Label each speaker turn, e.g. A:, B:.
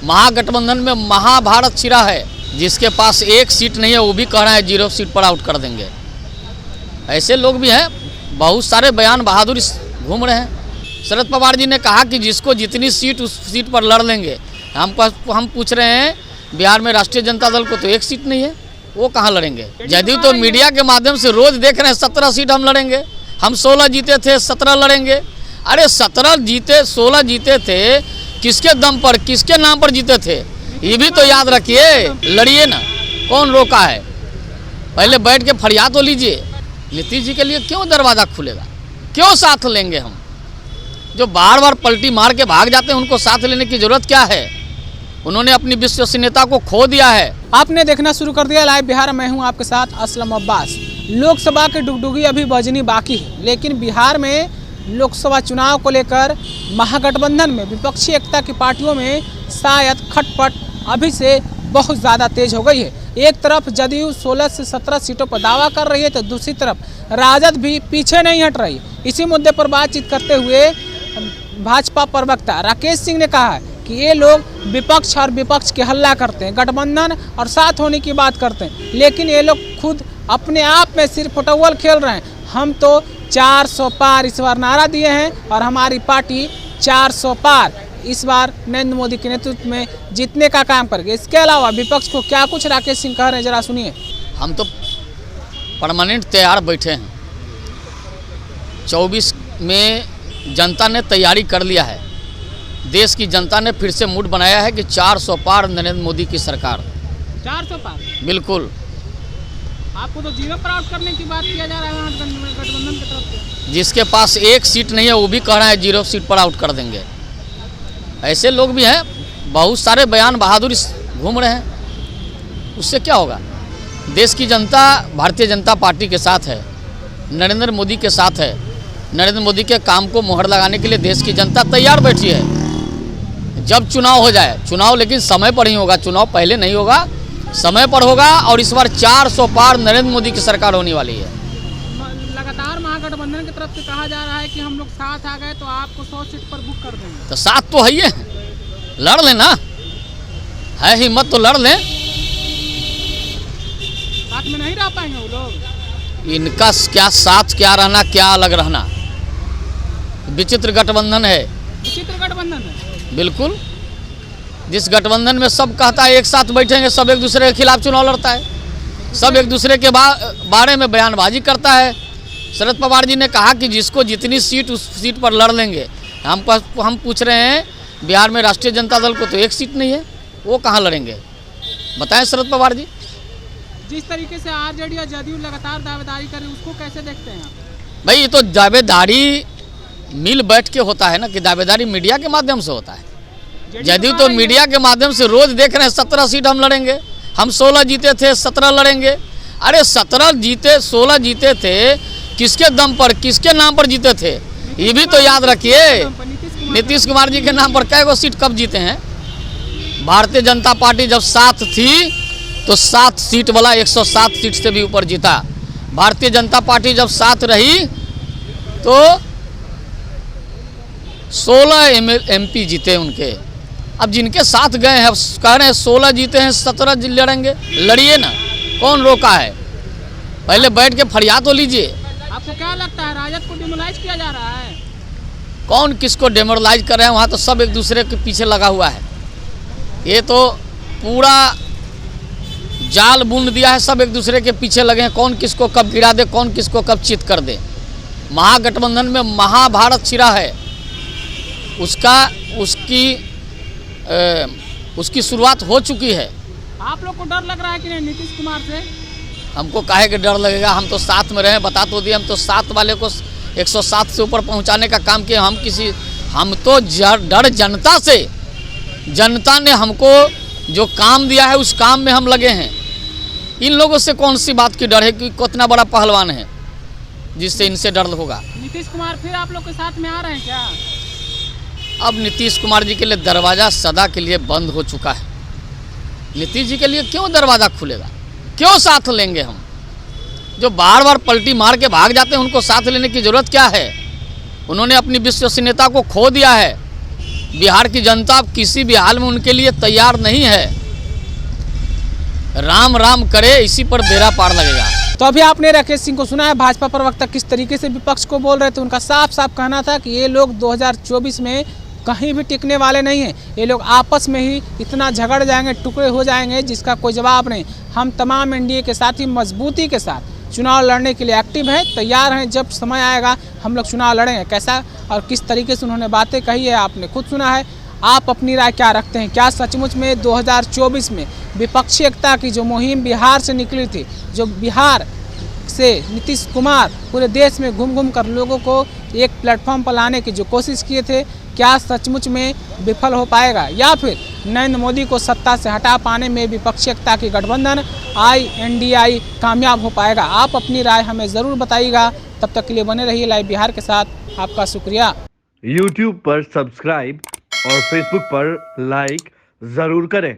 A: महागठबंधन में महाभारत छिड़ा है। जिसके पास एक सीट नहीं है वो भी कह रहा है 0 सीट पर आउट कर देंगे। ऐसे लोग भी हैं, बहुत सारे बयान बहादुर घूम रहे हैं। शरद पवार जी ने कहा कि जिसको जितनी सीट उस सीट पर लड़ लेंगे। हम पूछ रहे हैं बिहार में राष्ट्रीय जनता दल को तो एक सीट नहीं है, वो कहाँ लड़ेंगे। जदयू तो मीडिया के माध्यम से रोज देख रहे हैं 17 सीट हम लड़ेंगे, हम 16 जीते थे 17 लड़ेंगे। अरे 17 जीते 16 जीते थे, किसके दम पर किसके नाम पर जीते थे ये भी तो याद रखिए। लड़िए ना, कौन रोका है, पहले बैठ के फरियाद तो लीजिए। नीतीश जी के लिए क्यों दरवाज़ा खुलेगा, क्यों साथ लेंगे हम। जो बार बार पलटी मार के भाग जाते हैं उनको साथ लेने की जरूरत क्या है। उन्होंने अपनी विश्वसनीयता को खो दिया है।
B: आपने देखना शुरू कर दिया लाइव बिहार, मैं हूं आपके साथ असलम अब्बास। लोकसभा की डुगडुगी अभी बजनी बाकी है, लेकिन बिहार में लोकसभा चुनाव को लेकर महागठबंधन में विपक्षी एकता की पार्टियों में शायद खटपट अभी से बहुत ज़्यादा तेज हो गई है। एक तरफ जदयू 16 से 17 सीटों पर दावा कर रही है तो दूसरी तरफ राजद भी पीछे नहीं हट रही। इसी मुद्दे पर बातचीत करते हुए भाजपा प्रवक्ता राकेश सिंह ने कहा है कि ये लोग विपक्ष और विपक्ष के हल्ला करते हैं, गठबंधन और साथ होने की बात करते हैं, लेकिन ये लोग खुद अपने आप में सिर्फ फुटबॉल खेल रहे हैं। हम तो 400 पार इस बार नारा दिए हैं और हमारी पार्टी 400 पार इस बार नरेंद्र मोदी के नेतृत्व में जीतने का काम करेगी। इसके अलावा विपक्ष को क्या कुछ राकेश सिंह कह रहे हैं, जरा सुनिए।
A: हम तो परमानेंट तैयार बैठे हैं। 24 में जनता ने तैयारी कर लिया है। देश की जनता ने फिर से मूड बनाया है कि 400 पार नरेंद्र मोदी की सरकार।
B: 400 पार
A: बिल्कुल।
B: आपको तो 0 पर आउट करने की बात किया जा रहा है गठबंधन की तरफ से।
A: जिसके पास एक सीट नहीं है वो भी कह रहा है 0 सीट पर आउट कर देंगे। ऐसे लोग भी हैं, बहुत सारे बयान बहादुर घूम रहे हैं। उससे क्या होगा। देश की जनता भारतीय जनता पार्टी के साथ है, नरेंद्र मोदी के साथ है। नरेंद्र मोदी के काम को मोहर लगाने के लिए देश की जनता तैयार बैठी है। जब चुनाव हो जाए, चुनाव लेकिन समय पर ही होगा, चुनाव पहले नहीं होगा, समय पर होगा। और इस बार 400 पार नरेंद्र मोदी की सरकार होने वाली है।
B: लगातार महागठबंधन की तरफ से कहा जा रहा है कि हम लोग साथ आ गए तो आपको 100 सीट पर बुक कर देंगे।
A: तो साथ तो है ही है, लड़ लेना है, हिम्मत तो लड़ लें।
B: साथ में नहीं रह पाएंगे वो लोग।
A: इनका क्या साथ, क्या रहना, क्या अलग रहना। विचित्र गठबंधन है।
B: विचित्र गठबंधन है
A: बिल्कुल। जिस गठबंधन में सब कहता है एक साथ बैठेंगे, सब एक दूसरे के खिलाफ चुनाव लड़ता है, सब एक दूसरे के बारे में बयानबाजी करता है। शरद पवार जी ने कहा कि जिसको जितनी सीट उस सीट पर लड़ लेंगे। हम पूछ रहे हैं बिहार में राष्ट्रीय जनता दल को तो एक सीट नहीं है, वो कहाँ लड़ेंगे। बताएं शरद पवार जी।
B: जिस तरीके से आरजेडी और जदयू लगातार दावेदारी कर रही है उसको कैसे देखते हैं आप।
A: भाई ये तो दावेदारी मिल बैठ के होता है ना, कि दावेदारी मीडिया के माध्यम से होता है। जदयू तो मीडिया के माध्यम से रोज देख रहे हैं 17 सीट हम लड़ेंगे, हम 16 जीते थे 17 लड़ेंगे। अरे 17 जीते 16 जीते थे, किसके दम पर किसके नाम पर जीते थे ये भी तो याद रखिए। नीतीश कुमार जी के नाम पर कै गो सीट कब जीते हैं। भारतीय जनता पार्टी जब साथ थी तो 7 सीट वाला 107 सीट से भी ऊपर जीता। भारतीय जनता पार्टी जब साथ रही तो 16 MP जीते उनके। अब जिनके साथ गए हैं कह रहे हैं 16 जीते हैं 17 लड़ेंगे। लड़िए ना, कौन रोका है, पहले बैठ के फरियाद तो लीजिए।
B: आपको क्या लगता है राजद को डिमोलाइज किया जा रहा है।
A: कौन किसको डिमोरलाइज कर रहे हैं, वहाँ तो सब एक दूसरे के पीछे लगा हुआ है। ये तो पूरा जाल बुन दिया है, सब एक दूसरे के पीछे लगे हैं, कौन किसको कब गिरा दे, कौन किसको कब चित कर दे। महागठबंधन में महाभारत छिड़ा है। उसकी शुरुआत हो चुकी है।
B: आप लोग को डर लग रहा है कि नहीं नीतीश कुमार से।
A: हमको काहे के डर लगेगा, हम तो साथ में रहे, बता तो दिए। हम तो 7 वाले को 107 से ऊपर पहुंचाने का काम किए। हम तो डर जनता से, जनता ने हमको जो काम दिया है उस काम में हम लगे हैं। इन लोगों से कौन सी बात की डर है कि कितना बड़ा पहलवान है जिससे इनसे डर होगा।
B: नीतीश कुमार फिर आप लोग के साथ में आ रहे हैं क्या।
A: अब नीतीश कुमार जी के लिए दरवाज़ा सदा के लिए बंद हो चुका है। नीतीश जी के लिए क्यों दरवाज़ा खुलेगा, क्यों साथ लेंगे हम। जो बार बार पलटी मार के भाग जाते हैं उनको साथ लेने की ज़रूरत क्या है। उन्होंने अपनी विश्वसनीयता को खो दिया है। बिहार की जनता किसी भी हाल में उनके लिए तैयार नहीं है। राम राम करे, इसी पर बेड़ा पार लगेगा।
B: तो अभी आपने राकेश सिंह को सुना है, भाजपा प्रवक्ता किस तरीके से विपक्ष को बोल रहे थे। उनका साफ साफ कहना था कि ये लोग 2024 में कहीं भी टिकने वाले नहीं हैं। ये लोग आपस में ही इतना झगड़ जाएंगे, टुकड़े हो जाएंगे, जिसका कोई जवाब नहीं। हम तमाम एनडीए के साथ ही मजबूती के साथ चुनाव लड़ने के लिए एक्टिव हैं, तैयार हैं। जब समय आएगा हम लोग चुनाव लड़ेंगे। कैसा और किस तरीके से उन्होंने बातें कही है आपने खुद सुना है। आप अपनी राय क्या रखते हैं? क्या सचमुच में 2024 में विपक्षी एकता की जो मुहिम बिहार से निकली थी, जो बिहार से नीतीश कुमार पूरे देश में घूम घूम कर लोगों को एक प्लेटफॉर्म पर लाने की जो कोशिश किए थे, क्या सचमुच में विफल हो पाएगा, या फिर नरेंद्र मोदी को सत्ता से हटा पाने में विपक्षी एकता की गठबंधन INDI कामयाब हो पाएगा? आप अपनी राय हमें ज़रूर बताइएगा। तब तक के लिए बने रहिए लाइव बिहार के साथ। आपका शुक्रिया।
C: YouTube पर सब्सक्राइब और Facebook पर लाइक ज़रूर करें।